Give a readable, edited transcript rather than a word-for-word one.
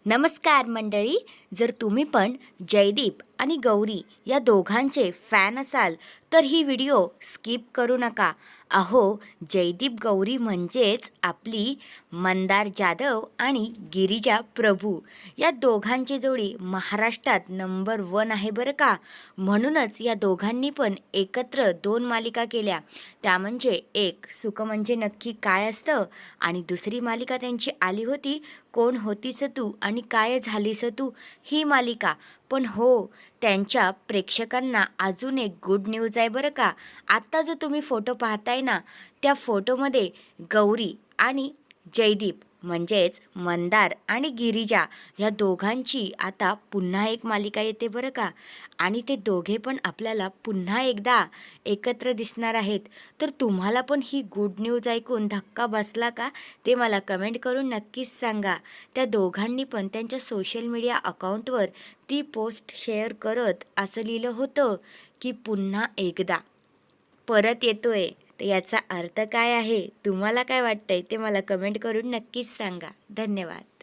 नमस्कार मंडळी. जर तुम्ही पण जयदीप आणि गौरी या दोघांचे फॅन असाल तर ही व्हिडिओ स्किप करू नका. अहो, जयदीप गौरी म्हणजेच आपली मंदार जाधव आणि गिरिजा प्रभू या दोघांची जोडी महाराष्ट्रात नंबर 1 आहे बरं का. म्हणूनच या दोघांनी पण एकत्र 2 मालिका केल्या. त्या म्हणजे एक सुख म्हणजे नक्की काय असतं आणि दुसरी मालिका त्यांची आली होती कोण होतीस तू आणि काय झालीस तू ही मालिका. पण हो, त्यांच्या प्रेक्षकांना अजून एक गुड न्यूज आहे बरं का. आत्ता जो तुम्ही फोटो पाहताय ना, त्या फोटोमध्ये गौरी आणि जयदीप म्हणजेच मंदार आणि गिरिजा या दोघांची आता पुन्हा एक मालिका येते बरं का. आणि ते दोघे पण आपल्याला पुन्हा एकदा एकत्र दिसणार आहेत. तर तुम्हाला पण ही गुड न्यूज ऐकून धक्का बसला का ते मला कमेंट करून नक्कीच सांगा. त्या दोघांनी पण त्यांच्या सोशल मीडिया अकाउंटवर ती पोस्ट शेअर करत असं लिहिलं होतं की पुन्हा एकदा परत येतोय. तर याचा अर्थ काय आहे, तुम्हाला काय वाटतंय ते मला कमेंट करून नक्कीच सांगा. धन्यवाद.